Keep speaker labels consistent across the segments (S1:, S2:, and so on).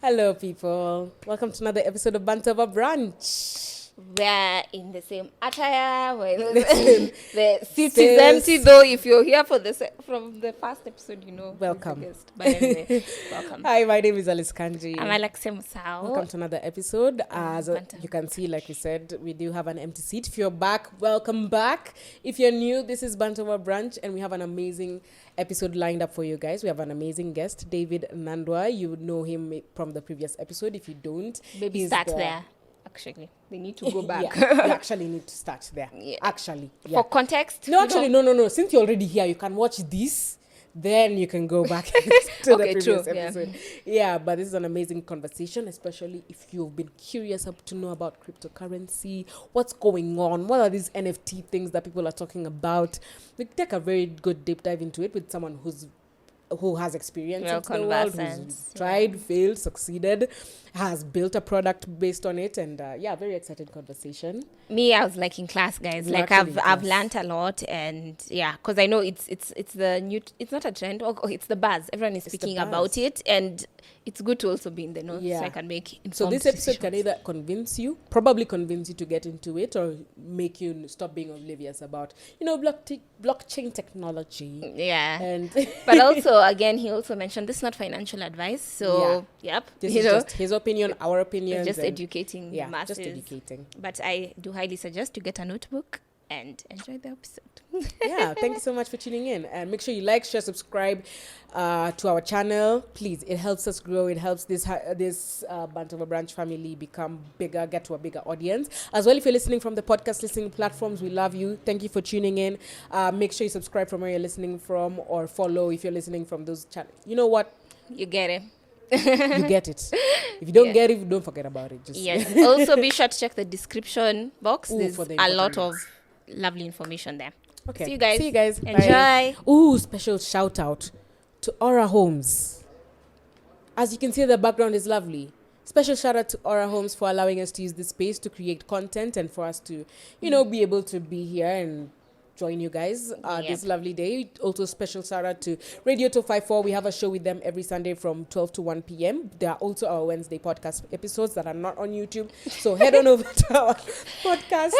S1: Hello, people. Welcome to another episode of Banter Brunch.
S2: We're in the same attire. We're in the seat is empty, though. If you're here for from the first episode, you know.
S1: Welcome.
S2: But anyway, welcome.
S1: Hi, my name is Kanji.
S2: I'm Alexia Musau.
S1: Welcome to another episode. As you can see, like we said, we do have an empty seat. If you're back, welcome back. If you're new, this is Banter Brunch, and we have an amazing episode lined up for you guys. We have an amazing guest, David Nandwa. You would know him from the previous episode. If you don't,
S2: maybe start there. Actually, they need to go back.
S1: You actually need to start there. Yeah. Actually,
S2: for context.
S1: No. Since you're already here, you can watch this. Then you can go back to the previous episode. Yeah, but this is an amazing conversation, especially if you've been curious to know about cryptocurrency, what's going on, what are these NFT things that people are talking about. We take a very good deep dive into it with someone who has experience in the world, who's tried, failed, succeeded, has built a product based on it, and very excited conversation.
S2: Me, I was like in class, guys. Like I've learned a lot, and because I know it's the new. It's not a trend, it's the buzz. Everyone is speaking about it, and it's good to also be in the know, so I can make informed
S1: So this episode
S2: decisions.
S1: can either probably convince you to get into it, or make you stop being oblivious about blockchain technology.
S2: Yeah,
S1: and
S2: but also again, he also mentioned this is not financial advice. So
S1: this is just his opinion, our opinion,
S2: just educating the masses.
S1: Just educating.
S2: But I do highly suggest you get a notebook and enjoy the episode.
S1: Thank you so much for tuning in, and make sure you like, share, subscribe to our channel. Please, it helps us grow. It helps this Banter Brunch family become bigger, get to a bigger audience as well. If you're listening from the podcast listening platforms, we love you. Thank you for tuning in. Make sure you subscribe from where you're listening from, or follow if you're listening from those channels. You know what?
S2: You get it.
S1: You get it. If you don't get it, don't forget about it.
S2: Yes. Also, be sure to check the description box. There's a lot of lovely information there.
S1: Okay.
S2: See you guys.
S1: Enjoy.
S2: Bye.
S1: Ooh, special shout out to Aura Homes. As you can see, the background is lovely. Special shout out to Aura Homes for allowing us to use this space to create content and for us to, be able to be here and join you guys this lovely day. Also, special shout out to Radio 254. We have a show with them every Sunday from 12 to 1 p.m. There are also our Wednesday podcast episodes that are not on YouTube. So head on over to our podcast.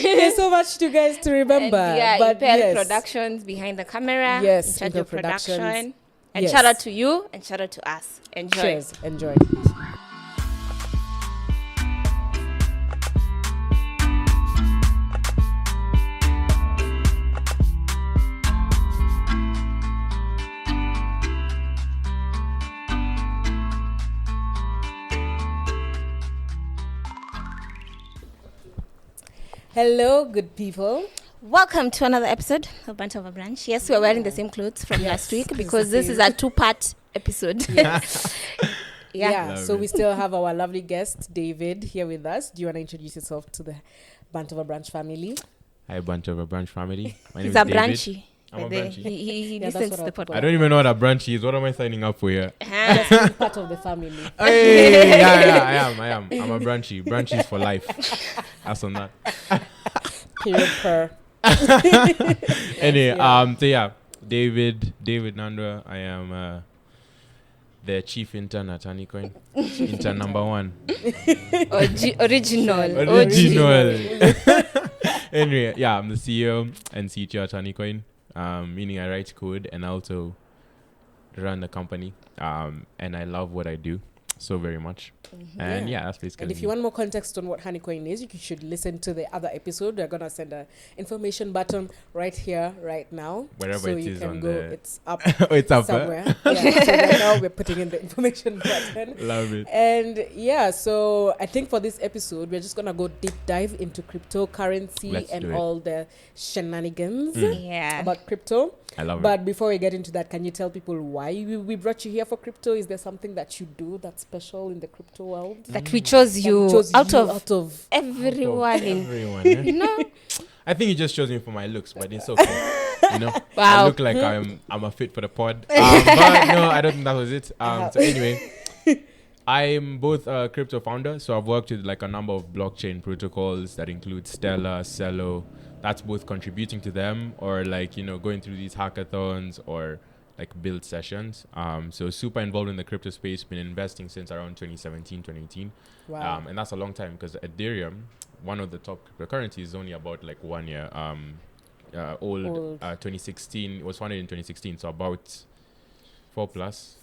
S1: There's so much to guys to remember.
S2: And, Productions behind the camera.
S1: Yes,
S2: in charge of production. And
S1: yes.
S2: Shout out to you and shout out to us. Enjoy.
S1: Cheers. Enjoy. Hello, good people.
S2: Welcome to another episode of Banter Brunch. Yes, we're wearing the same clothes from last week because this is a two-part episode.
S1: So we still have our lovely guest, David, here with us. Do you want to introduce yourself to the Banter Brunch family?
S3: Hi, Banter Brunch family. My name
S2: He's
S3: is
S2: a
S3: David.
S2: Brunchy.
S3: I'm a Brunchy.
S2: He listens to the podcast.
S3: I don't even know what a Brunch is. What am I signing up for here?
S1: Just being part of the family.
S3: Hey, I am. I'm a Brunchy. Brunchies for life. That's on that.
S1: Period per.
S3: Anyway, David Nandwa. I am the chief intern at Honeycoin. Intern number 1.
S2: Original.
S3: Anyway, I'm the CEO and CTO at Honeycoin. Meaning I write code and I also run the company. And I love what I do so very much. Mm-hmm. And that's basically.
S1: And if you want more context on what Honeycoin is, you should listen to the other episode. We're gonna send an information button right here, right now.
S3: Wherever it is on
S1: it's up.
S3: It's up
S1: somewhere. So right now we're putting in the information button.
S3: Love it.
S1: And so I think for this episode we're just gonna go deep dive into cryptocurrency and all the shenanigans about crypto.
S3: I love it.
S1: But before we get into that, can you tell people why we brought you here for crypto? Is there something that you do that's special in the crypto world?
S2: That we chose you out of everyone.
S3: I think you just chose me for my looks, but it's okay.
S2: Wow.
S3: I look like I'm a fit for the pod. But no, I don't think that was it. So anyway, I'm both a crypto founder, so I've worked with like a number of blockchain protocols that include Stellar, Celo. That's both contributing to them or like, going through these hackathons or like build sessions. So super involved in the crypto space, been investing since around 2017, 2018.
S1: Wow.
S3: And that's a long time because Ethereum, one of the top cryptocurrencies, is only about like 1 year old. 2016, it was founded in 2016, so about 4 plus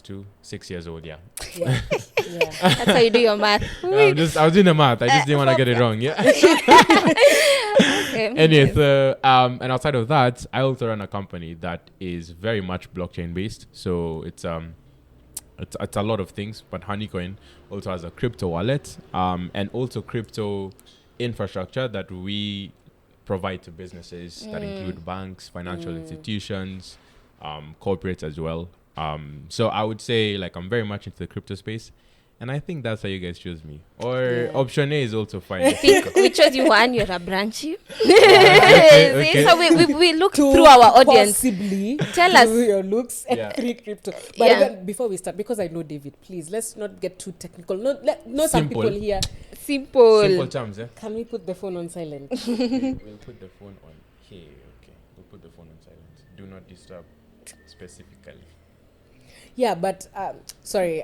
S3: 2, 6 years old. Yeah.
S1: Yeah.
S2: That's how you do your math.
S3: I was doing the math. I just didn't want to get it wrong. Yeah.
S2: Okay.
S3: Anyway, so and outside of that, I also run a company that is very much blockchain based. So it's a lot of things, but Honeycoin also has a crypto wallet, and also crypto infrastructure that we provide to businesses that include banks, financial institutions, corporates as well. So I would say like I'm very much into the crypto space, and I think that's how you guys choose me. Or option A is also fine.
S2: I think we chose you one. You're a Brunchy.
S3: Okay.
S2: So we look through our audience.
S1: Possibly
S2: Tell us
S1: your looks and 3 crypto. But again, before we start, because I know David, please let's not get too technical. No, some
S3: Simple.
S1: people here.
S2: Simple
S3: terms, eh?
S1: Can we put the phone on silent?
S3: We'll put the phone on here. Okay, we'll put the phone on silent. Do not disturb specifically.
S1: Yeah, but sorry.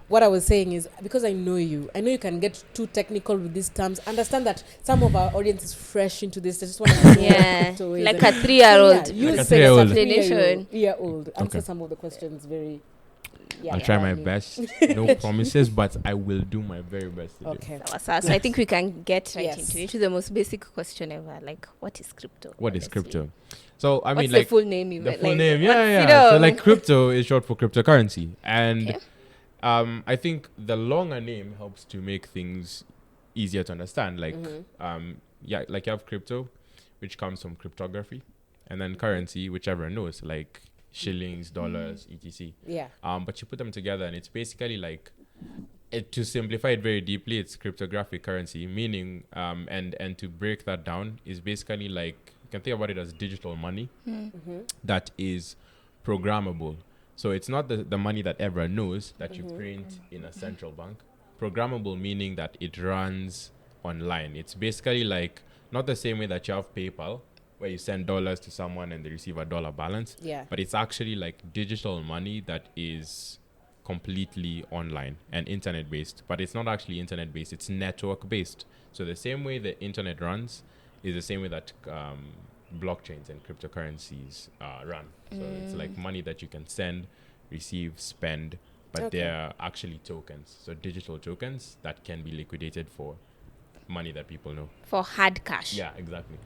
S1: What I was saying is because I know you can get too technical with these terms. Understand that some of our audience is fresh into this. They just want to know
S2: like a 3-year-old.
S1: You
S3: Like a
S1: say as a
S3: 3-year-old.
S1: 3-year-old. Answer
S3: Okay.
S1: some of the questions very.
S3: I'll try my best. No promises, but I will do my very best today.
S1: Okay.
S2: So I think we can get right
S1: Yes.
S2: into it. To the most basic question ever, like what is crypto?
S3: What is
S2: honestly?
S3: crypto? So I
S2: What's
S3: mean,
S2: the
S3: like
S2: full name? Even?
S3: the full
S2: Like,
S3: name,
S2: what's-
S3: So like crypto is short for cryptocurrency, and
S2: Okay.
S3: I think the longer name helps to make things easier to understand. Like like you have crypto, which comes from cryptography, and then currency, which everyone knows, like shillings, dollars, etc.
S1: Yeah.
S3: But you put them together, and it's basically like, to simplify it very deeply, it's cryptographic currency, meaning and to break that down is basically like, you can think about it as digital money that is programmable. So it's not the money that everyone knows that you print in a central bank. Programmable meaning that it runs online. It's basically like not the same way that you have PayPal, where you send dollars to someone and they receive a dollar balance.
S1: Yeah.
S3: But it's actually like digital money that is completely online and internet based. But it's not actually internet based, it's network based. So the same way the internet runs is the same way that blockchains and cryptocurrencies run. So it's like money that you can send, receive, spend, but they're actually tokens. So digital tokens that can be liquidated for money that people know.
S2: for hard cash.
S3: Yeah, exactly.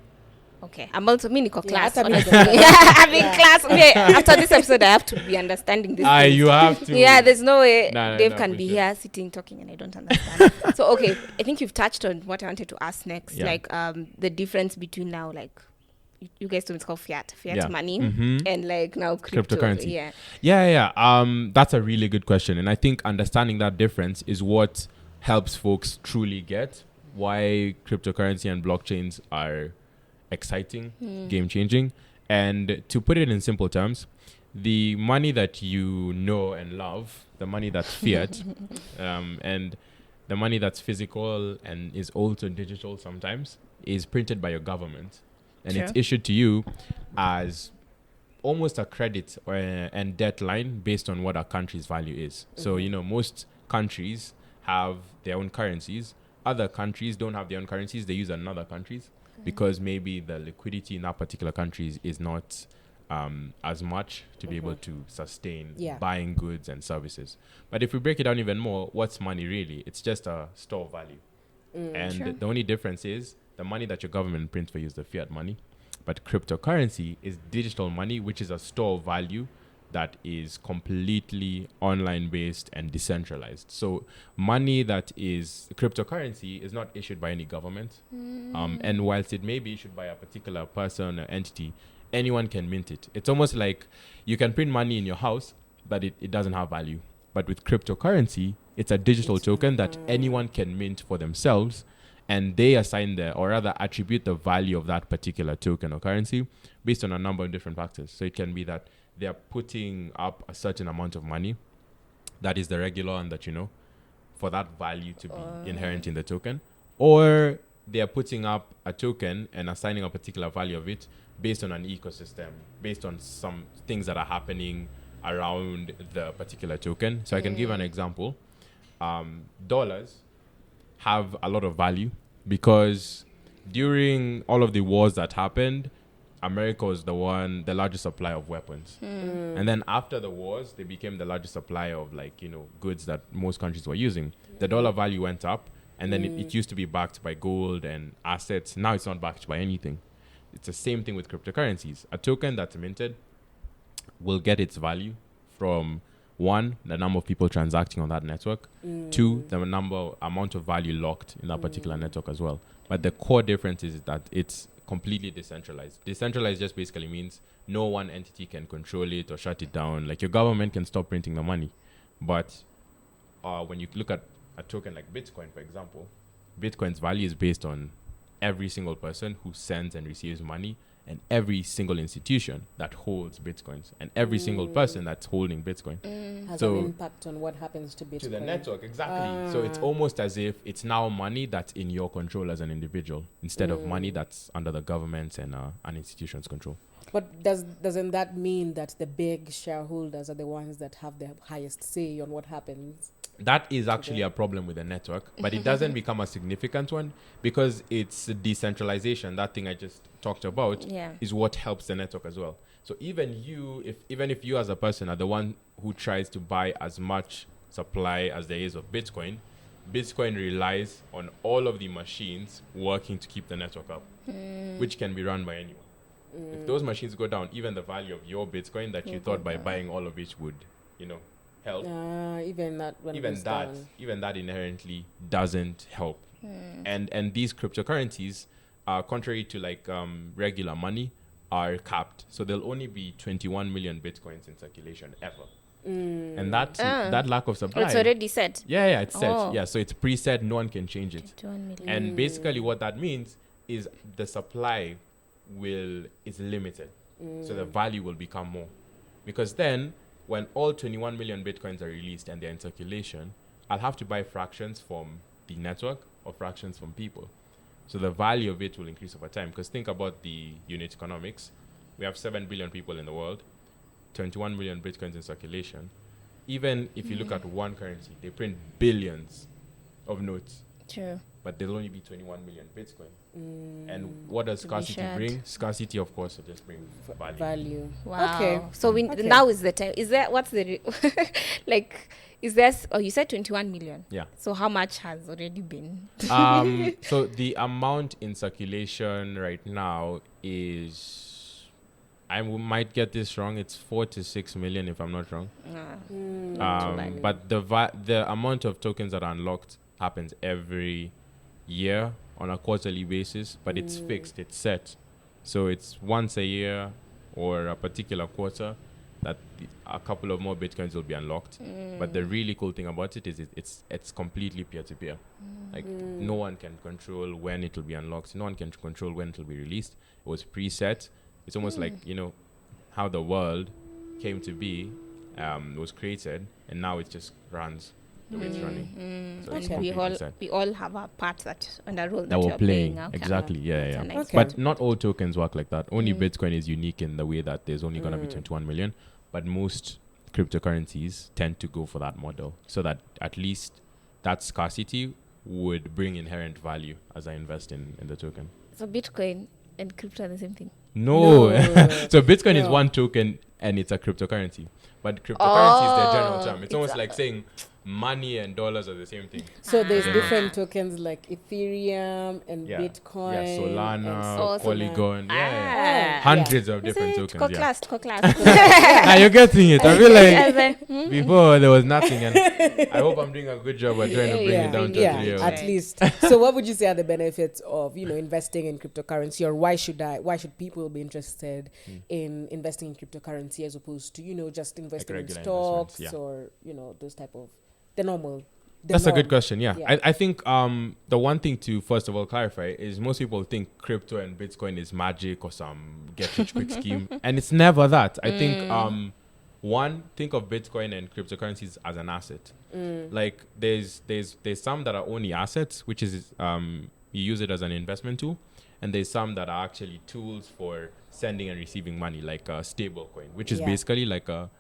S2: Okay. I'm also Niko class.
S1: after
S2: Honestly.
S1: Niko
S2: I'm in class. Okay. After this episode, I have to be understanding this. thing.
S3: You have to.
S2: Yeah, there's no way
S3: No,
S2: Dave
S3: no,
S2: can
S3: for
S2: be
S3: sure.
S2: here sitting talking and I don't understand. So okay, I think you've touched on what I wanted to ask next,
S3: Yeah.
S2: like the difference between now, like you guys know it's called fiat
S3: Yeah.
S2: money,
S3: Mhm.
S2: and like now crypto.
S3: Cryptocurrency.
S2: Yeah.
S3: Yeah. That's a really good question, and I think understanding that difference is what helps folks truly get why cryptocurrency and blockchains are exciting, game changing. And to put it in simple terms, the money that you know and love, the money that's fiat, and the money that's physical and is also digital sometimes, is printed by your government, and it's
S2: Sure.
S3: issued to you as almost a credit and debt line based on what a country's value is. So, most countries have their own currencies. Other countries don't have their own currencies. They use another country's because maybe the liquidity in that particular country is not as much to be able to sustain buying goods and services. But if we break it down even more, what's money really? It's just a store of value. And
S2: Sure.
S3: the only difference is the money that your government prints for you is the fiat money. But cryptocurrency is digital money, which is a store of value that is completely online based and decentralized. So money that is cryptocurrency is not issued by any government. And whilst it may be issued by a particular person or entity, anyone can mint it. It's almost like you can print money in your house, but it doesn't have value. But with cryptocurrency, it's a digital token that anyone can mint for themselves, and they assign or rather attribute the value of that particular token or currency based on a number of different factors. So it can be that they're putting up a certain amount of money that is the regular and that for that value to be inherent in the token, or they're putting up a token and assigning a particular value of it based on an ecosystem, based on some things that are happening around the particular token. So I can give an example. Dollars have a lot of value because during all of the wars that happened, America was the largest supplier of weapons. And then after the wars, they became the largest supplier of goods that most countries were using. The dollar value went up, and then it used to be backed by gold and assets. Now it's not backed by anything. It's the same thing with cryptocurrencies. A token that's minted will get its value from 1, the number of people transacting on that network, 2, the amount of value locked in that particular network as well. But the core difference is that it's completely decentralized. Decentralized just basically means no one entity can control it or shut it down. Like your government can stop printing the money. But when you look at a token like Bitcoin, for example, Bitcoin's value is based on every single person who sends and receives money, and every single institution that holds Bitcoins, and every single person that's holding Bitcoin.
S1: Has an impact on what happens to Bitcoin.
S3: To the network, exactly. So it's almost as if it's now money that's in your control as an individual, instead of money that's under the government and an institution's control.
S1: But doesn't that mean that the big shareholders are the ones that have the highest say on what happens?
S3: That is actually a problem with the network, but it doesn't become a significant one because it's decentralization. That thing I just talked about is what helps the network as well. So even if you as a person are the one who tries to buy as much supply as there is of Bitcoin relies on all of the machines working to keep the network up, which can be run by anyone. If those machines go down, even the value of your Bitcoin that you thought by buying all of it would, help.
S1: Even
S3: that inherently doesn't help. And these cryptocurrencies, contrary to regular money, are capped. So there'll only be 21 million Bitcoins in circulation ever. And that lack of supply.
S2: It's already set.
S3: Yeah, it's set. Yeah, so it's preset. No one can change it.
S2: 21 million.
S3: And basically what that means is the supply is limited. So the value will become more. Because then, when all 21 million Bitcoins are released and they're in circulation, I'll have to buy fractions from the network or fractions from people. So the value of it will increase over time. Because think about the unit economics. We have 7 billion people in the world, 21 million Bitcoins in circulation. Even if you look at one currency, they print billions of notes.
S2: True.
S3: But there'll only be 21 million Bitcoin. And what does scarcity bring? Scarcity, of course, will just bring value.
S2: Wow.
S1: Okay.
S2: So now is the time. Is there, what's the, is there, you said 21 million.
S3: Yeah.
S2: So how much has already been?
S3: So the amount in circulation right now is, I might get this wrong, it's 4 to 6 million if I'm not wrong. But the amount of tokens that are unlocked happens every year on a quarterly basis, but it's fixed, it's set. So it's once a year or a particular quarter that a couple of more Bitcoins will be unlocked. But the really cool thing about it is it's completely peer-to-peer. No one can control when it will be unlocked. No one can control when it will be released. It was preset. It's almost like, how the world came to be, was created, and now it just runs the way it's running. So it's
S2: we all have a part and a role
S3: that we're playing.
S2: Okay.
S3: Exactly. Yeah.
S2: Nice
S3: But not all tokens work like that. Only Bitcoin is unique in the way that there's only going to be 21 million. But most cryptocurrencies tend to go for that model, so that at least that scarcity would bring inherent value as I invest in the token.
S2: So Bitcoin and crypto are the same thing?
S3: No. So Bitcoin is one token and it's a cryptocurrency. But cryptocurrency is the general term. It's almost like saying money and dollars are the same thing.
S1: So there's different tokens like Ethereum and Bitcoin.
S3: Yeah, Solana,
S1: and
S3: Polygon. Hundreds of different tokens.
S2: Co-class.
S3: You're getting it. I feel like before there was nothing, and I hope I'm doing a good job at trying to bring it down to a 3.
S1: At least. So what would you say are the benefits of, investing in cryptocurrency, or why should people be interested in investing in cryptocurrency as opposed to, just investing in stocks or, those type of the normal.
S3: That's a good question. Yeah. I think the one thing to first of all clarify is most people think crypto and Bitcoin is magic or some get rich quick scheme, and it's never that. I think think of Bitcoin and cryptocurrencies as an asset. Like there's some that are only assets, which is you use it as an investment tool, and there's some that are actually tools for sending and receiving money, like a stable coin, which is
S1: Yeah.
S3: basically like a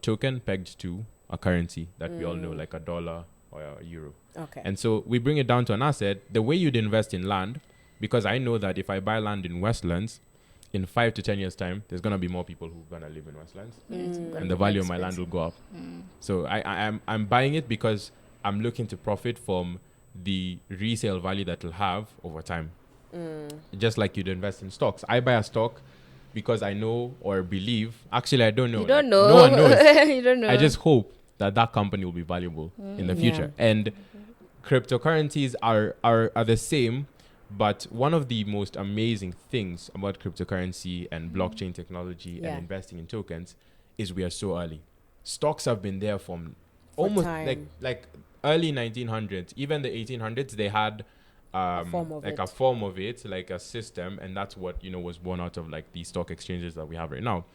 S3: token pegged to a currency that we all know, like a dollar or a euro.
S1: Okay.
S3: And so we bring it down to an asset, the way you'd invest in land, because I know that if I buy land in Westlands, in 5 to 10 years' time, there's going to be more people who are going to live in Westlands. And the value of my land will go up. So I'm buying it because I'm looking to profit from the resale value that will have over time. Just like you'd invest in stocks. I buy a stock because I know or believe. Actually, I don't know.
S2: You don't know.
S3: No one knows.
S2: You don't know.
S3: I just hope that company will be valuable in the future.
S1: Yeah.
S3: And cryptocurrencies are the same, but one of the most amazing things about cryptocurrency and blockchain technology
S1: Yeah.
S3: and investing in tokens is we are so early. Stocks have been there from
S1: For
S3: almost
S1: time.
S3: like early 1900s, even the 1800s. They had
S1: form of
S3: like
S1: it.
S3: a form of it, like a system, and that's what was born out of like the stock exchanges that we have right now.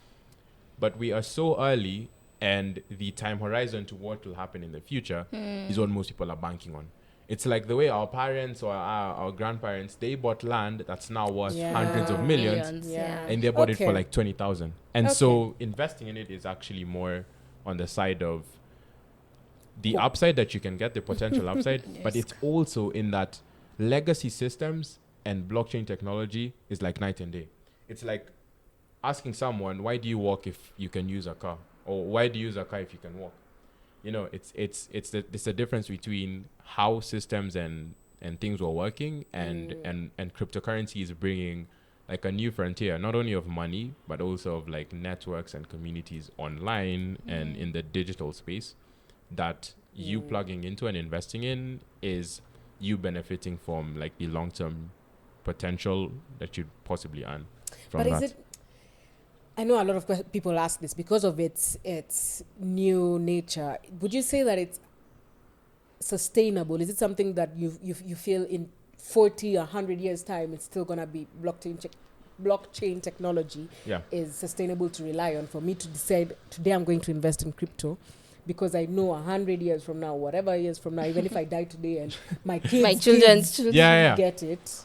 S3: But we are so early, and the time horizon to what will happen in the future is what most people are banking on. It's like the way our parents or our grandparents, they bought land that's now worth hundreds of millions,
S1: Yeah.
S3: and they bought it for
S1: Okay.
S3: like 20,000. And so investing in it is actually more on the side of the upside that you can get, the potential upside, but it's also in that legacy systems and blockchain technology is like night and day. It's like asking someone, why do you walk if you can use a car? Or why do you use a car if you can walk? It's the difference between how systems and things were working and cryptocurrency is bringing like a new frontier, not only of money, but also of like networks and communities online and in the digital space that you plugging into and investing in is you benefiting from like the long-term potential that you'd possibly earn from
S1: But
S3: that.
S1: is it? I know a lot of people ask this because of its new nature. Would you say that it's sustainable? Is it something that you feel in 40 or 100 years time it's still gonna be blockchain technology is sustainable to rely on for me to decide today I'm going to invest in crypto? Because I know 100 years from now, whatever years from now, even if I die today and my kids,
S2: My children's children.
S1: get it,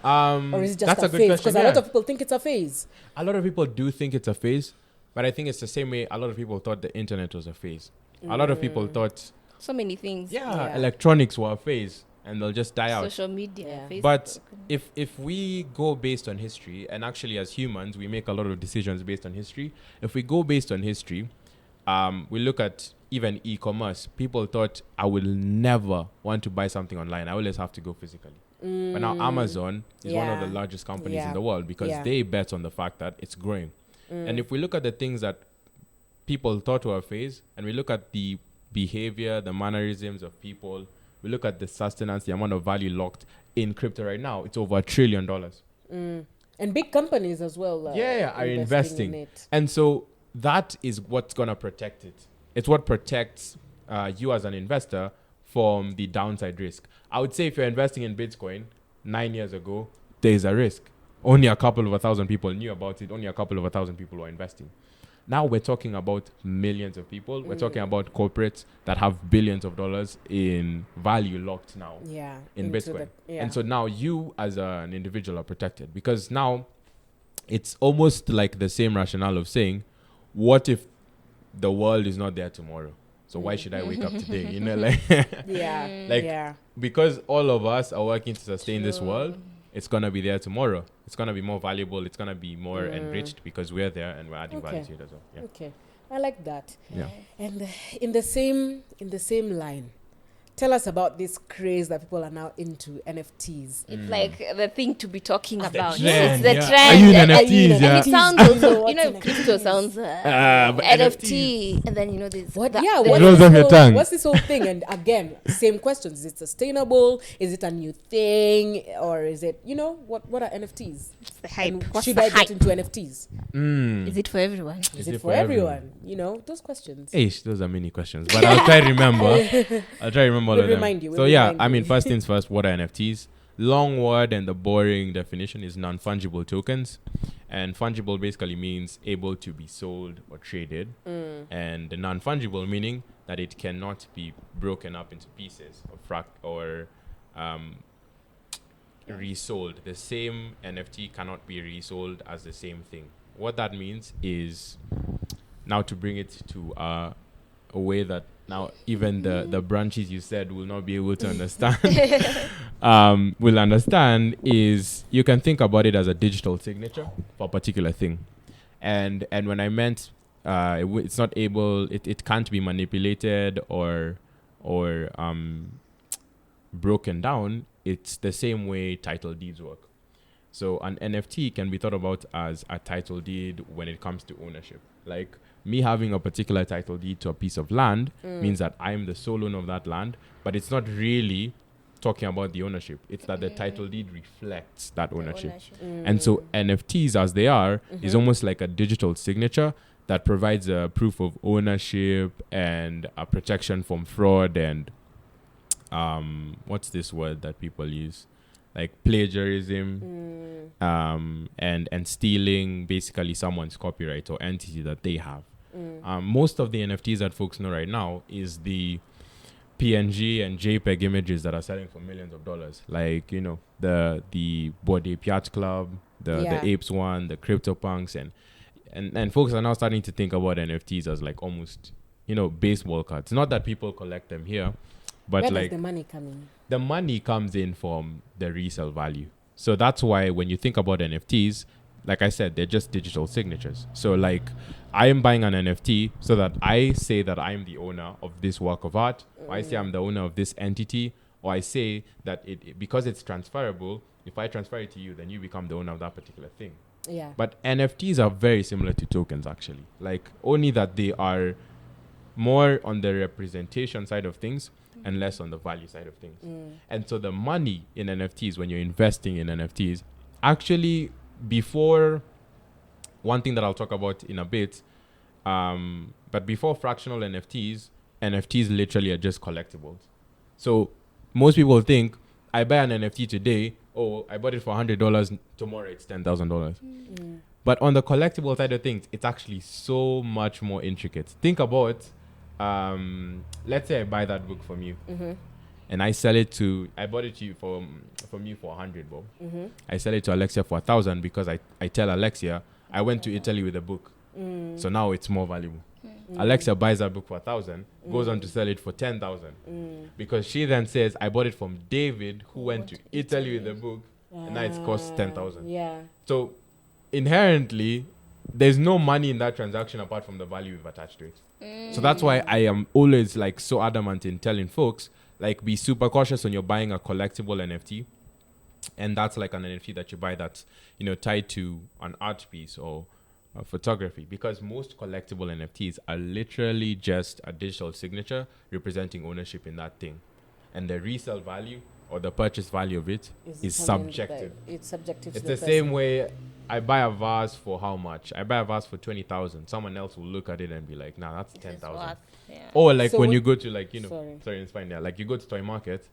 S1: or is it just
S3: that's
S1: a
S3: a good
S1: phase?
S3: question.
S1: Because a lot of people think it's a phase.
S3: A lot of people do think it's a phase, but I think it's the same way a lot of people thought the internet was a phase. A lot of people thought
S2: So many things.
S3: electronics were a phase and they'll just die out.
S2: Social media. Facebook.
S3: But if we go based on history, and actually as humans we make a lot of decisions based on history. If we go based on history, we look at even e-commerce. People thought I will never want to buy something online. I always have to go physically. But now Amazon is one of the largest companies in the world because they bet on the fact that it's growing. And if we look at the things that people thought were a phase, and we look at the behavior, the mannerisms of people, we look at the sustenance, the amount of value locked in crypto right now, it's over $1 trillion.
S1: And big companies as well
S3: are investing
S1: in it.
S3: And so that is what's going to protect it. It's what protects you as an investor from the downside risk. I would say if you're investing in Bitcoin 9 years ago, there's a risk. Only a couple of 1,000 people knew about it. Only a couple of 1,000 people were investing. Now we're talking about millions of people. We're talking about corporates that have billions of dollars in value locked now in Bitcoin. And so now you as an individual are protected, because now it's almost like the same rationale of saying, what if the world is not there tomorrow? So why should I wake up today? Because all of us are working to sustain this world, it's going to be there tomorrow. It's going to be more valuable. It's going to be more enriched because we're there and we're adding value to it as well. Yeah.
S1: Okay. I like that.
S3: Yeah.
S1: And in the same line, tell us about this craze that people are now into, NFTs.
S2: It's like the thing to be talking about.
S3: Trend,
S2: It's the
S3: yeah.
S2: trend.
S3: Are you in
S2: And
S3: NFTs? Yeah.
S2: it sounds also,
S1: What's
S2: crypto sounds
S3: but
S2: NFT. And then, this.
S1: What?
S3: Rolls off your tongue.
S1: What's this whole thing? And again, same questions. Is it sustainable? Is it a new thing? Or is it, what are NFTs?
S2: It's the hype.
S1: And
S2: What's
S1: should
S2: the
S1: I
S2: hype?
S1: get into NFTs?
S2: Is it for everyone?
S1: Is it for everyone? Those questions.
S3: Those are many questions, but I'll try to remember. All of them.
S1: Remind you.
S3: So first things first, what are NFTs? Long word and the boring definition is non-fungible tokens. And fungible basically means able to be sold or traded. And the non-fungible meaning that it cannot be broken up into pieces or resold. The same NFT cannot be resold as the same thing. What that means is, now to bring it to a way that now even the Brunchies you said will not be able to understand, will understand, is you can think about it as a digital signature for a particular thing. And when I meant it's not able, it can't be manipulated or broken down, it's the same way title deeds work. So an NFT can be thought about as a title deed when it comes to ownership. Like me having a particular title deed to a piece of land means that I'm the sole owner of that land, but it's not really talking about the ownership. It's that the title deed reflects that ownership. And so NFTs, as they are, is almost like a digital signature that provides a proof of ownership and a protection from fraud and what's this word that people use? Like plagiarism, and stealing basically someone's copyright or entity that they have. Most of the NFTs that folks know right now is the PNG and JPEG images that are selling for millions of dollars. Like, you know, the Bored Ape Yacht Club, the Apes one, the CryptoPunks, and folks are now starting to think about NFTs as like almost, you know, baseball cards. Not that people collect them here, but
S1: where
S3: like
S1: does the money come in?
S3: The money comes in from the resale value. So that's why when you think about NFTs, like I said, they're just digital signatures. So like I am buying an NFT so that I say that I'm the owner of this work of art, or I say I'm the owner of this entity, or I say that it because it's transferable, if I transfer it to you, then you become the owner of that particular thing.
S1: Yeah.
S3: But NFTs are very similar to tokens actually. Like only that they are more on the representation side of things and less on the value side of things. And so the money in NFTs, when you're investing in NFTs, actually before, one thing that I'll talk about in a bit, but before fractional NFTs literally are just collectibles. So most people think, I buy an NFT today, oh, I bought it for $100, tomorrow it's $10,000. But on the collectible side of things, it's actually so much more intricate. Think about, let's say I buy that book from you, and I sell it to, I bought it to you from you for 100, Bob. I sell it to Alexia for 1,000 because I tell Alexia I went to Italy with a book, so now it's more valuable. Alexia buys that book for 1,000, goes on to sell it for 10,000, because she then says I bought it from David who went to Italy with the book, and now it costs 10,000.
S1: Yeah.
S3: So inherently, there's no money in that transaction apart from the value we've attached to it. So that's why I am always like so adamant in telling folks, like, be super cautious when you're buying a collectible NFT. And that's like an NFT that you buy that's, you know, tied to an art piece or photography, because most collectible NFTs are literally just a digital signature representing ownership in that thing. And the resale value or the purchase value of it is subjective.
S1: It's subjective.
S3: It's the same way I buy a vase for how much? I buy a vase for 20,000. Someone else will look at it and be like, nah, that's 10,000.
S2: Yeah.
S3: Or like
S1: So
S3: when
S1: what-
S3: you go to like, you know,
S1: Sorry.
S3: it's fine. Yeah, like you go to toy market,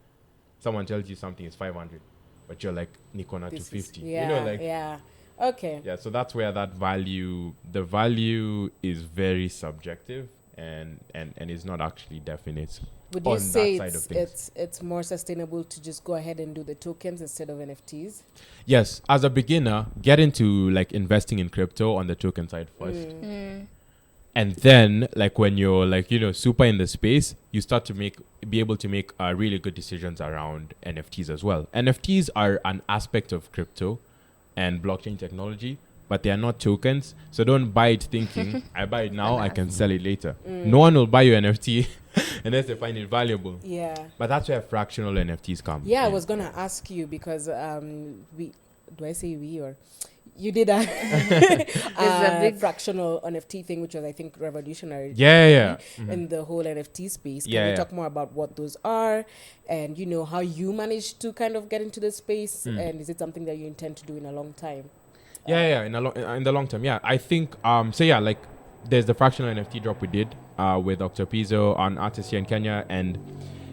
S3: someone tells you something is 500, but you're like, Nikona
S1: This is-
S3: 250.
S1: Yeah.
S3: You know, like,
S1: yeah. Okay.
S3: yeah, so that's where that value, the value is very subjective and is not actually definite.
S1: Would
S3: on
S1: you say
S3: that side of things.
S1: it's more sustainable to just go ahead and do the tokens instead of NFTs?
S3: Yes, as a beginner, get into like investing in crypto on the token side first. And then like when you're like, you know, super in the space, you start to be able to make really good decisions around NFTs as well. NFTs are an aspect of crypto and blockchain technology, but they are not tokens. So don't buy it thinking, I buy it now, I can sell it later. No one will buy your NFT unless they find it valuable.
S1: Yeah.
S3: But that's where fractional NFTs come.
S1: Yeah, I was gonna ask you because you did a
S2: big
S1: fractional NFT thing, which was I think revolutionary.
S3: Yeah.
S1: In the whole NFT space. Can
S3: Yeah,
S1: you
S3: yeah.
S1: talk more about what those are and you know how you managed to kind of get into the space, and is it something that you intend to do in a long time?
S3: Yeah. In the long term, yeah. I think so. Yeah, like there's the fractional NFT drop we did with Dr. Pizzo, an artist here in Kenya, and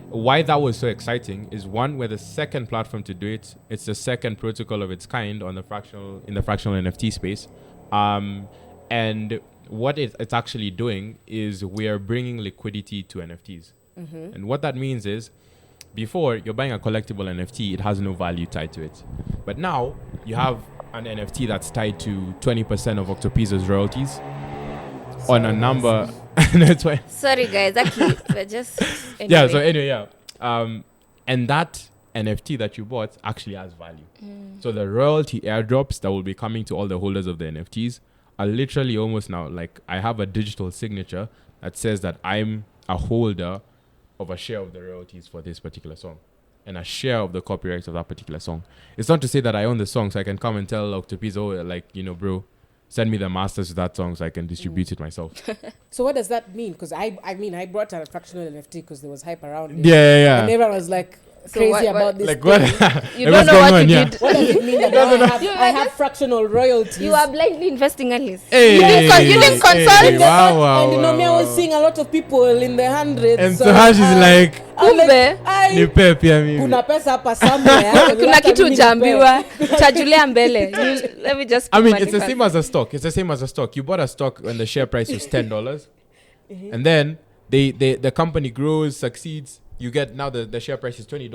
S3: why that was so exciting is one, we're the second platform to do it. It's the second protocol of its kind in the fractional NFT space, and what it's actually doing is we are bringing liquidity to NFTs, and what that means is before you're buying a collectible NFT, it has no value tied to it. But now you have an NFT that's tied to 20% of Octopizo's royalties on a number. That's why.
S2: Sorry, guys. Actually, we're just. Anyway.
S3: Yeah. So anyway, yeah. And that NFT that you bought actually has value. So the royalty airdrops that will be coming to all the holders of the NFTs are literally almost now like I have a digital signature that says that I'm a holder of a share of the royalties for this particular song and a share of the copyrights of that particular song. It's not to say that I own the song so I can come and tell Octopizo, like, you know, bro, send me the masters to that song so I can distribute it myself.
S1: So what does that mean? Because I brought a fractional NFT because there was hype around it.
S3: Yeah.
S1: And everyone was like crazy about this.
S3: Like what?
S2: You don't know what you did.
S1: What does it mean that I have fractional royalties?
S2: You are blindly investing, Alice.
S3: Hey,
S2: you didn't consult.
S3: Wow,
S1: and you know me, I was seeing a lot of people in the hundreds.
S3: And so how she's like, nipe pia mimi.
S1: Kuna pesa hapa somewhere.
S2: Kuna kitu ujambiwa. Utajulia mbele. Let me just.
S3: I mean, it's the same as a stock. It's the same as a stock. You bought a stock when the share price was $10, and then the company grows, succeeds. You get now the share price is $20.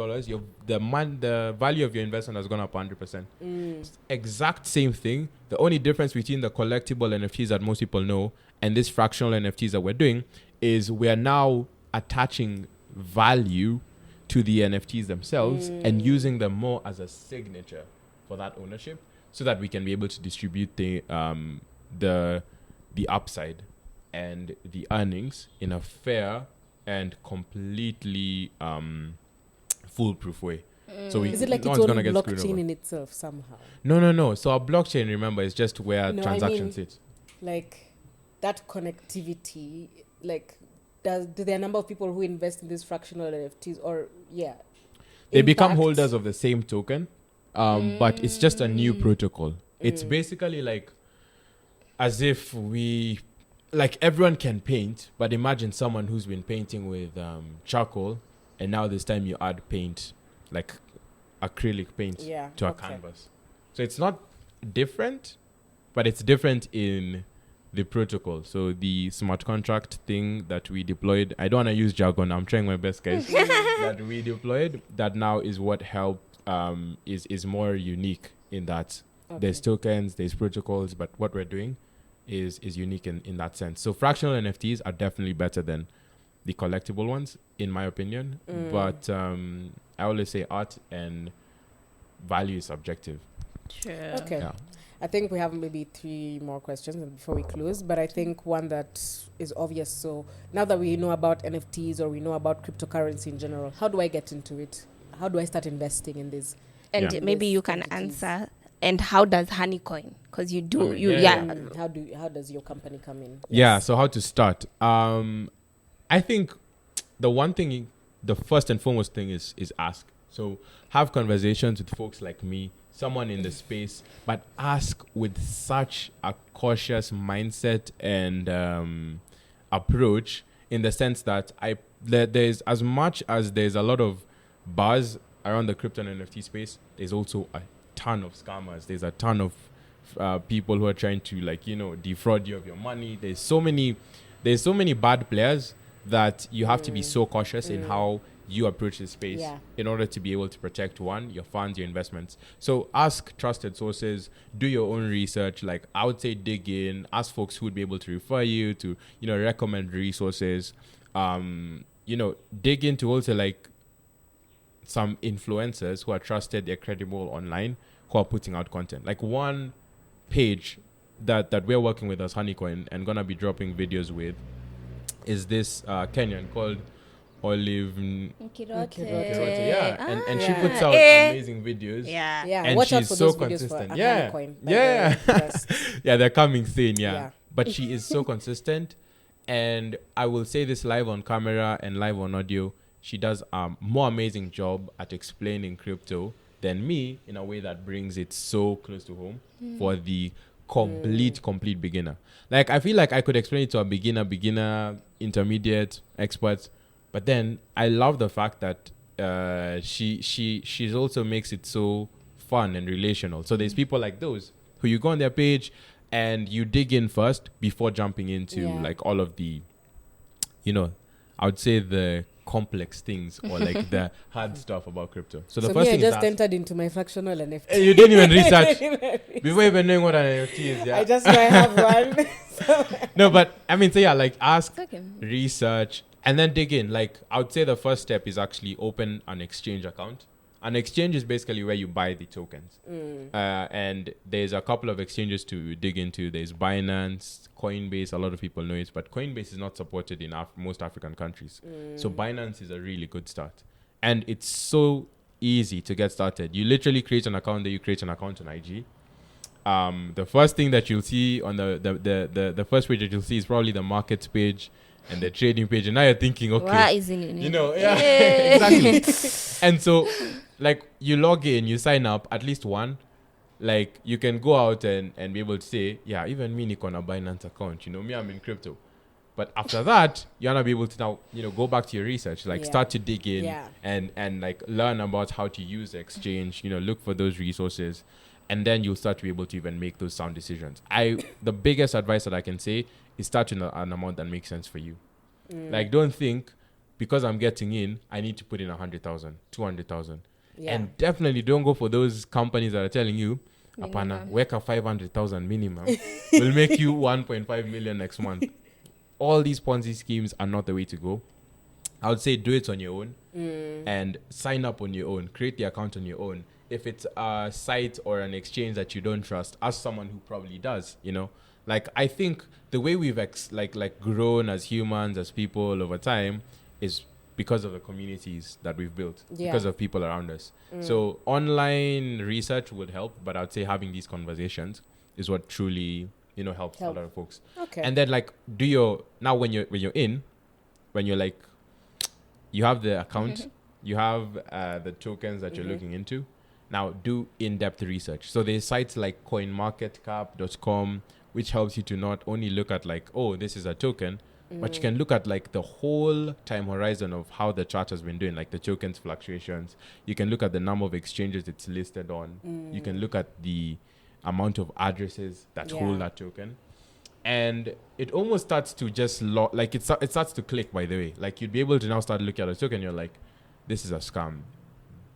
S3: The value of your investment has gone up 100%. Exact same thing. The only difference between the collectible NFTs that most people know and this fractional NFTs that we're doing is we are now attaching value to the NFTs themselves and using them more as a signature for that ownership, so that we can be able to distribute the upside and the earnings in a fair and completely foolproof way. So
S1: is it like
S3: no
S1: its
S3: one's
S1: own
S3: gonna get screwed
S1: blockchain
S3: over.
S1: in itself somehow?
S3: No. So a blockchain, remember, is just where transactions sit.
S1: Like that connectivity, like do there are a number of people who invest in these fractional NFTs or
S3: they become holders of the same token, but it's just a new protocol. It's basically like as if like everyone can paint, but imagine someone who's been painting with charcoal, and now this time you add paint, like acrylic paint, to a canvas. So it's not different, but it's different in the protocol. So the smart contract thing that we deployed, I don't want to use jargon, I'm trying my best, guys, that we deployed, that now is what helped, is more unique in that there's tokens, there's protocols, but what we're doing is unique in that sense. So fractional NFTs are definitely better than the collectible ones, in my opinion. But I always say art and value is subjective.
S2: True.
S1: Okay.
S3: Yeah.
S1: I think we have maybe 3 more questions before we close, but I think one that is obvious. So now that we know about NFTs or we know about cryptocurrency in general, how do I get into it? How do I start investing in this?
S2: And maybe you can answer. And how does Honeycoin? Because you do,
S1: How does your company come in?
S3: Yeah. So how to start? I think the first and foremost thing is ask. So have conversations with folks like me, someone in the space, but ask with such a cautious mindset and approach, in the sense that there's, as much as there's a lot of buzz around the crypto and NFT space, there's also a ton of scammers. There's a ton of people who are trying to defraud you of your money. There's so many bad players that you have to be so cautious in how you approach the space in order to be able to protect your funds, your investments. So ask trusted sources, do your own research. Like I would say, dig in, ask folks who would be able to refer you to, recommend resources. Dig into also like some influencers who are trusted, they're credible online, who are putting out content. Like one page that we're working with as Honeycoin and gonna be dropping videos with is this Kenyan called Olive
S2: Nkirote.
S3: And she puts out amazing videos. And
S1: watch out
S3: she's
S1: for
S3: so
S1: those videos
S3: consistent.
S1: for
S3: Honeycoin. They're coming soon. But she is so consistent, and I will say this live on camera and live on audio. She does a more amazing job at explaining crypto than me, in a way that brings it so close to home for the complete beginner. Like I feel like I could explain it to a beginner, intermediate, expert, but then I love the fact that she also makes it so fun and relational. So there's people like those who you go on their page and you dig in first before jumping into like all of the, I would say the complex things or like the hard stuff about crypto. So the
S1: So
S3: first
S1: me, I
S3: thing
S1: just
S3: is
S1: entered into my fractional NFT.
S3: you didn't even research before even knowing what an NFT is. Yeah.
S1: I just know I have one.
S3: No, but I mean, so yeah, like ask,
S2: Okay.
S3: research, and then dig in. Like I would say the first step is actually open an exchange account. An exchange is basically where you buy the tokens. And there's a couple of exchanges to dig into. There's Binance, Coinbase. A lot of people know it, but Coinbase is not supported in most African countries. So Binance is a really good start. And it's so easy to get started. You literally create an account there. You create an account on IG. The first thing that you'll see on the first page that you'll see is probably the markets page and the trading page. And now you're thinking, okay,
S2: Why isn't it?
S3: you know, yeah, exactly. And so, like, you log in, you sign up, at least one. Like, you can go out and be able to say, yeah, even me, Nick, on a Binance account, you know, me, I'm in crypto. But after that, you're going to be able to now, you know, go back to your research, like start to dig in and like learn about how to use the exchange, you know, look for those resources. And then you'll start to be able to even make those sound decisions. The biggest advice that I can say is start with an amount that makes sense for you. Like, don't think because I'm getting in, I need to put in 100,000, 200,000. And definitely don't go for those companies that are telling you, Apana, work a 500,000 minimum will make you 1.5 million next month. All these Ponzi schemes are not the way to go. I would say do it on your own and sign up on your own. Create the account on your own. If it's a site or an exchange that you don't trust, ask someone who probably does, you know. Like, I think the way we've grown as humans, as people over time is because of the communities that we've built, because of people around us. So online research would help, but I'd say having these conversations is what truly, you know, helps a lot of folks.
S1: Okay.
S3: And then like when you're in, when you're like, you have the account, you have the tokens that you're looking into. Now do in-depth research. So there's sites like coinmarketcap.com, which helps you to not only look at like, oh, this is a token, but you can look at like the whole time horizon of how the chart has been doing, like the tokens fluctuations. You can look at the number of exchanges it's listed on. You can look at the amount of addresses that hold that token. And it almost starts to just it starts to click, by the way. Like, you'd be able to now start looking at a token, you're like, this is a scam.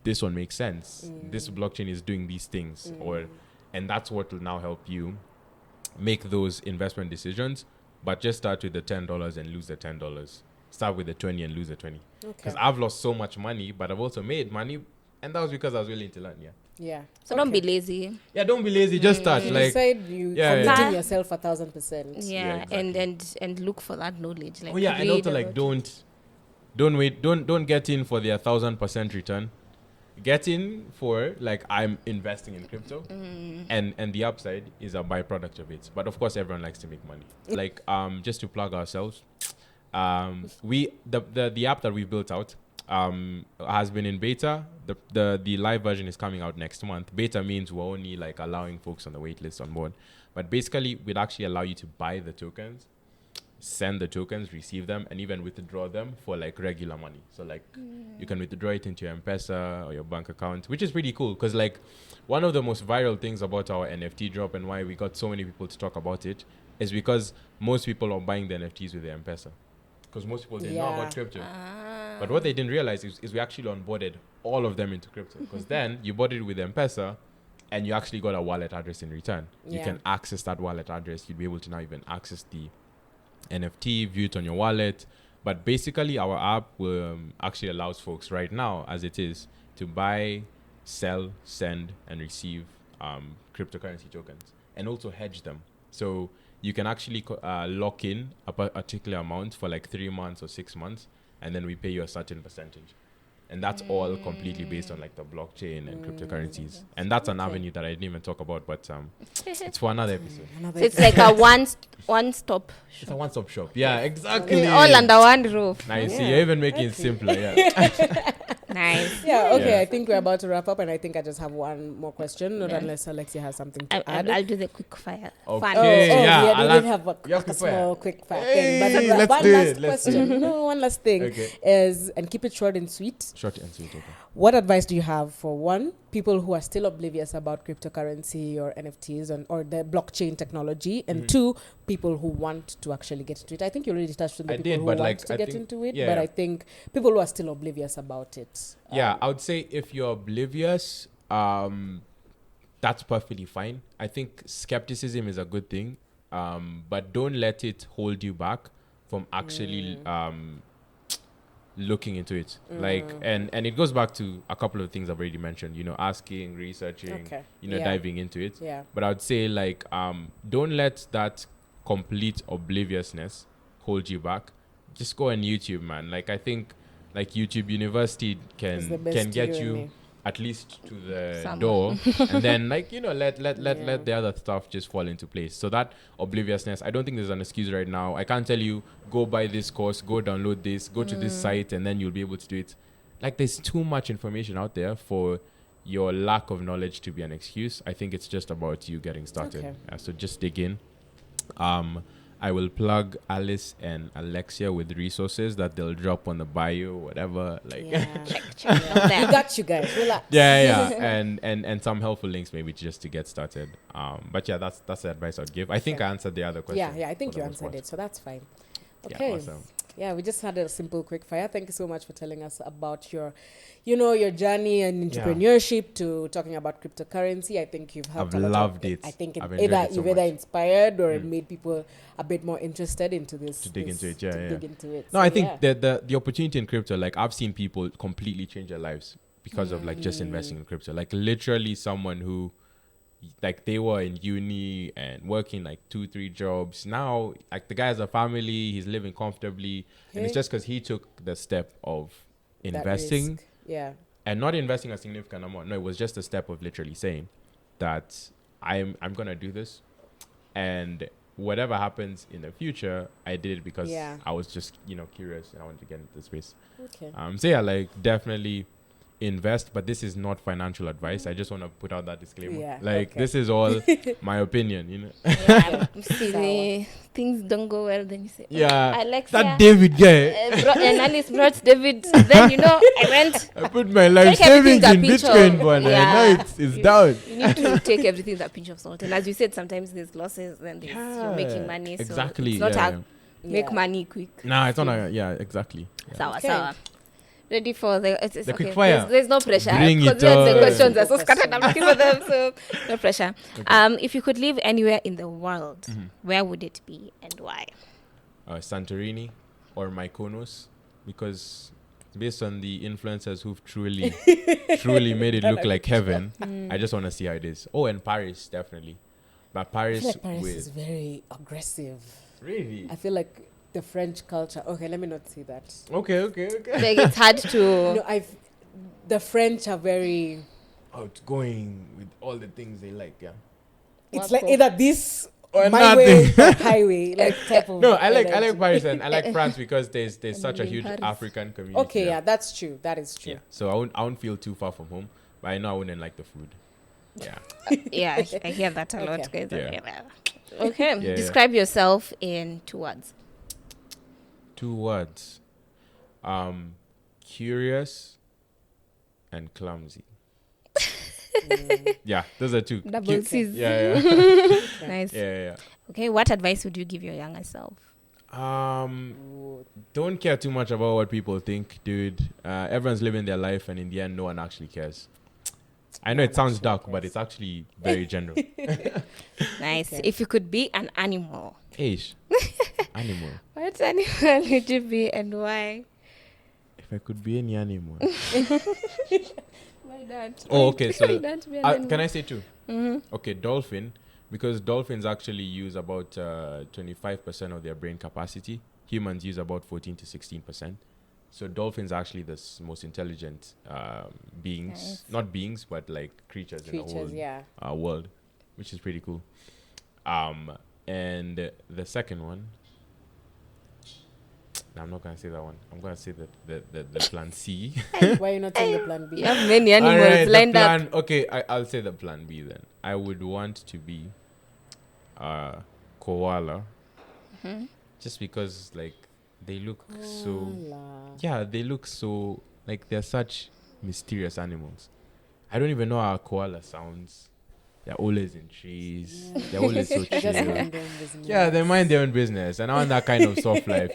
S3: This one makes sense. This blockchain is doing these things. And that's what will now help you make those investment decisions. But just start with the $10 and lose the $10. Start with the 20 and lose the 20. Because I've lost so much money, but I've also made money. And that was because I was willing to learn,
S2: So don't be lazy.
S3: Yeah, don't be lazy. Just start.
S1: You
S3: like,
S1: decide you committing yourself 1,000%.
S3: Exactly.
S2: And look for that knowledge. Like,
S3: and also like don't get in for the 1,000% return. Get in for like, I'm investing in crypto, and the upside is a byproduct of it. But of course, everyone likes to make money. Like, just to plug ourselves, the app that we built out has been in beta. The live version is coming out next month. Beta means we're only like allowing folks on the wait list on board. But basically, we'd actually allow you to buy the tokens, send the tokens, receive them, and even withdraw them for like regular money. So like you can withdraw it into your M-Pesa or your bank account, which is pretty cool. Because like one of the most viral things about our NFT drop and why we got so many people to talk about it is because most people are buying the NFTs with their M-Pesa. Because most people didn't know about crypto. But what they didn't realize is we actually onboarded all of them into crypto. Because then you bought it with M-Pesa and you actually got a wallet address in return. You can access that wallet address. You'd be able to now even access the NFT, view it on your wallet. But basically our app actually allows folks right now, as it is, to buy, sell, send, and receive cryptocurrency tokens, and also hedge them. So you can actually lock in a particular amount for like 3 months or 6 months, and then we pay you a certain percentage. And that's all completely based on like the blockchain and cryptocurrencies. And that's an avenue that I didn't even talk about, but it's for another episode.
S2: So it's like a one-stop shop.
S3: It's a one-stop shop. Yeah, exactly.
S2: All under one roof.
S3: Now you see, you're even making it simpler. Yeah.
S2: Nice.
S1: Yeah, okay. I think we're about to wrap up, and I think I just have one more question, not unless Alexia has something to add.
S2: I'll do the quick fire.
S3: Okay.
S1: We did have a small quick fire thing. But one last question. One last thing is, and keep it short and sweet.
S3: Short and sweet, okay.
S1: What advice do you have for one, people who are still oblivious about cryptocurrency or NFTs or the blockchain technology, and two, people who want to actually get into it. I think you already touched on the people who want to get into it, but I think people who are still oblivious about it.
S3: I would say if you're oblivious, that's perfectly fine. I think skepticism is a good thing, but don't let it hold you back from actually looking into it. Like, and it goes back to a couple of things I've already mentioned, asking, researching, diving into it.
S1: Yeah.
S3: But I would say, like, don't let that complete obliviousness hold you back. Just go on YouTube, man. Like, I think like YouTube University can get you at least to the door, and then let the other stuff just fall into place. So that obliviousness, I don't think there's an excuse right now. I can't tell you go buy this course, go download this, go to this site, and then you'll be able to do it. Like, there's too much information out there for your lack of knowledge to be an excuse. I think it's just about you getting started. So just dig in. I will plug Alice and Alexia with resources that they'll drop on the bio, whatever.
S1: We got you guys. Relax.
S3: And some helpful links maybe just to get started. But yeah, that's the advice I'd give. I think I answered the other question.
S1: Yeah, I think you answered it, so that's fine. Okay.
S3: Yeah, awesome.
S1: Yeah, we just had a simple quick fire. Thank you so much for telling us about your journey and entrepreneurship to talking about cryptocurrency. I think you've helped.
S3: I've loved it.
S1: I think you've either inspired or made people a bit more interested into this.
S3: To dig into it.
S1: No,
S3: so I think the opportunity in crypto, like, I've seen people completely change their lives because of like just investing in crypto. Like, literally someone who, like, they were in uni and working like 2-3 jobs. Now, like, the guy has a family, he's living comfortably, and it's just because he took the step of investing. And not investing a significant amount. No, it was just a step of literally saying that I'm gonna do this, and whatever happens in the future, I did it because I was just curious and I wanted to get into the space. Like, definitely invest, but this is not financial advice. I just want to put out that disclaimer. This is all my opinion,
S2: See, things don't go well, then you say, Alexia,
S3: that David guy.
S2: And Alice brought David. Then I
S3: put my life savings in Bitcoin, but now it's down.
S2: You need to take everything with a pinch of salt. And as you said, sometimes there's losses, then you're making money.
S3: Exactly.
S2: So it's not make money quick.
S3: Nah, it's not exactly.
S2: Sawa. Ready for the
S3: quick fire.
S2: There's no pressure.
S3: Bring it
S2: The questions are so scattered. I'm looking for them, so no pressure. If you could live anywhere in the world, where would it be and why?
S3: Santorini or Mykonos, because based on the influencers who've truly made it look like heaven, I just want to see how it is. Oh, and Paris, definitely. But Paris,
S1: I feel like Paris is very aggressive.
S3: Really?
S1: I feel like the French culture. Okay, let me not say that.
S3: Okay.
S2: Like, it's hard to.
S1: The French are very
S3: outgoing with all the things they like. Yeah.
S1: It's like either this
S3: or
S1: my
S3: nothing.
S1: way or highway, like type of.
S3: No, I like Paris and I like France because there's such a huge African community.
S1: Okay, that's true. That is true.
S3: Yeah. So I won't feel too far from home, but I know I wouldn't like the food.
S2: Yeah. I hear that a lot, guys.
S3: Yeah.
S2: Okay. Describe yourself in 2 words.
S3: 2 words. Curious and clumsy. Yeah, those are 2.
S2: Double C's.
S3: Yeah.
S2: Nice.
S3: Yeah.
S2: Okay, what advice would you give your younger self?
S3: Don't care too much about what people think, dude. Everyone's living their life, and in the end, no one actually cares. I know it sounds dark, but it's actually very general.
S2: Nice. Okay. If you could be an animal.
S3: Animal.
S2: What animal would you be and why?
S3: If I could be any animal.
S2: Why not?
S3: Oh, okay. So
S2: can
S3: I say 2? Mm-hmm. Okay, dolphin, because dolphins actually use about 25% of their brain capacity. Humans use about 14 to 16%. So dolphins are actually the most intelligent beings. Nice. Not beings, but like creatures in the whole world, which is pretty cool. And the second one, no, I'm not going to say that one. I'm going to say the plan C.
S1: Why are you not saying the plan B?
S2: You have many animals lined up.
S3: Okay, I'll say the plan B then. I would want to be a koala. Mm-hmm. Just because, like, they look so... Yeah, they look so... Like, they're such mysterious animals. I don't even know how a koala sounds. They're always in trees. Yeah. They're always so chill. Yeah, they mind their own business. And I want that kind of soft life,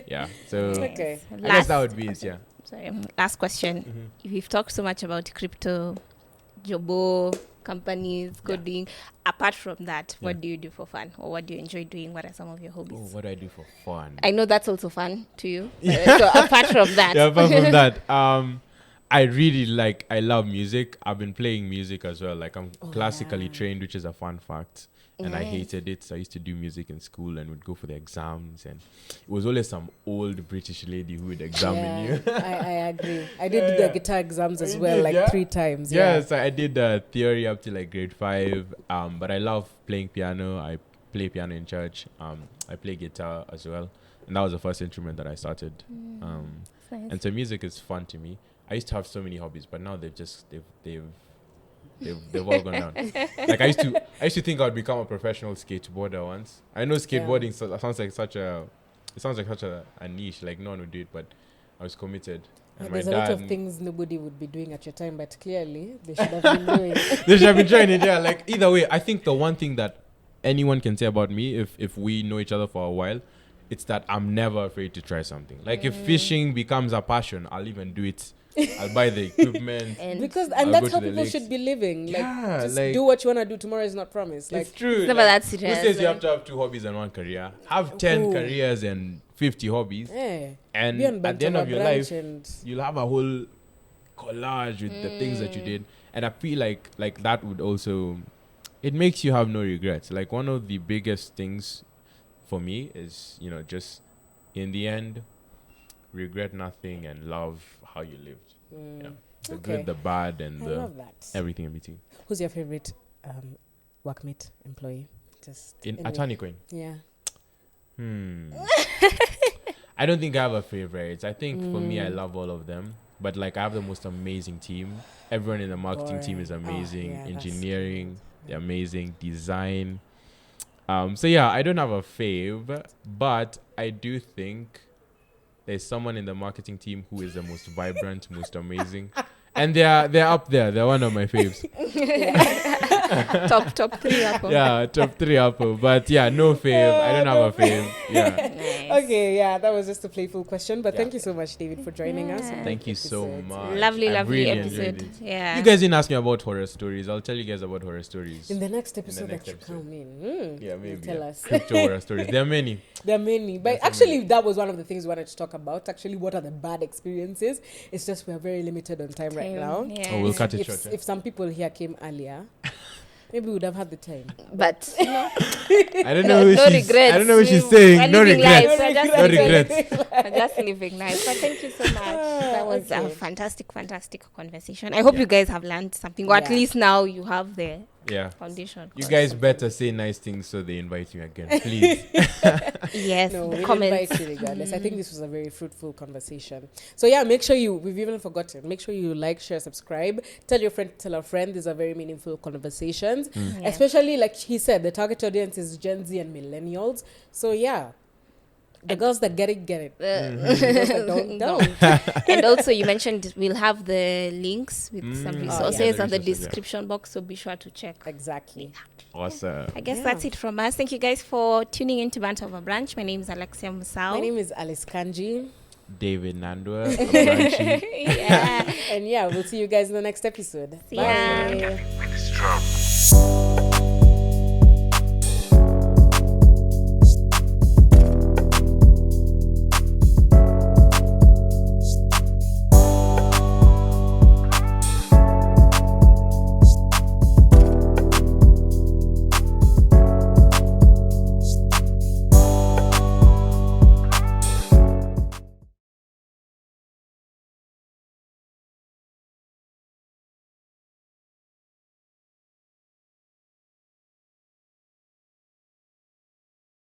S3: Yeah. So
S1: okay.
S3: I guess that would be it, yeah.
S2: Sorry, last question. Mm-hmm. We've talked so much about crypto, Jobo, companies, coding. Apart from that, what do you do for fun? Or what do you enjoy doing? What are some of your hobbies?
S3: Oh, what do I do for fun?
S2: I know that's also fun to you. So apart from that.
S3: Yeah, apart from that, I love music. I've been playing music as well. Like I'm classically trained, which is a fun fact. And I hated it. So I used to do music in school and would go for the exams. And it was always some old British lady who would examine you.
S1: I agree. I did the guitar exams as well, 3 times.
S3: Yes, I did theory up to like grade 5. But I love playing piano. I play piano in church. I play guitar as well. And that was the first instrument that I started.
S2: Nice.
S3: And so music is fun to me. I used to have so many hobbies, but now they've all gone down. Like I used to think I'd become a professional skateboarder once. I know skateboarding sounds like such a niche, like no one would do it, but I was committed. And
S1: there's a lot of things nobody would be doing at your time, but clearly they should have been doing it.
S3: They should have been trying it, yeah. Like either way, I think the one thing that anyone can say about me, if we know each other for a while, it's that I'm never afraid to try something. Like if fishing becomes a passion, I'll even do it. I'll buy the equipment.
S1: And that's how people should be living. Just do what you want to do. Tomorrow is not promised.
S3: It's true.
S2: It's never that serious.
S3: Who says you have to have 2 hobbies and 1 career? Have 10 careers and 50 hobbies. And at the end of your life, you'll have a whole collage with the things that you did. And I feel like that would also, it makes you have no regrets. Like one of the biggest things for me is, just in the end, regret nothing and love how you lived. The good, the bad, and everything in between.
S1: Who's your favorite workmate, employee? Just
S3: at Honeycoin?
S1: Yeah.
S3: I don't think I have a favorite. I think for me, I love all of them. But I have the most amazing team. Everyone in the marketing team is amazing. Engineering, they're amazing. Design. So yeah, I don't have a fave, but I do think there's someone in the marketing team who is the most vibrant, most amazing. And they're up there. They're one of my faves.
S2: top 3 Apple.
S3: Yeah, top 3 Apple. But yeah, no fave. I don't have a fave. Yeah.
S2: Nice.
S1: Okay, that was just a playful question. But thank you so much, David, for joining us.
S3: Thank you so much.
S2: Lovely
S3: really
S2: episode. Yeah.
S3: You guys didn't ask me about horror stories. I'll tell you guys about horror stories.
S1: In the next episode that you come in.
S3: Yeah, maybe.
S1: Tell us.
S3: Crypto horror stories. There are many. But
S1: actually, that was one of the things we wanted to talk about. Actually, what are the bad experiences? It's just we're very limited on time right now.
S2: Yeah.
S3: Oh, we'll cut it short.
S1: If some people here came earlier, maybe we would have had the time.
S2: But
S3: I don't know
S2: regrets.
S3: I don't know what she's saying. No regrets. No regrets.
S2: We're just living life. But thank you so much. That was a fantastic conversation. I hope you guys have learned something. Or at least now you have the foundation.
S3: You guys better say nice things so they invite you again, please.
S2: Yes,
S1: no,
S2: the
S1: we'll
S2: comments.
S1: invite you regardless. I think this was a very fruitful conversation. So make sure we've even forgotten. Make sure you like, share, subscribe. Tell your friend, tell a friend. These are very meaningful conversations. Especially, like he said, the target audience is Gen Z and millennials. So the girls that get it. The girls that don't.
S2: And also you mentioned we'll have the links with some resources on the description box, so be sure to check.
S1: Exactly.
S3: Awesome.
S2: I guess that's it from us. Thank you guys for tuning in to Banter over Brunch. My name is Alexia Musau.
S1: My name is Alice Kanji.
S3: David Nandwa of Brunchies.
S1: And we'll see you guys in the next episode.
S2: Bye.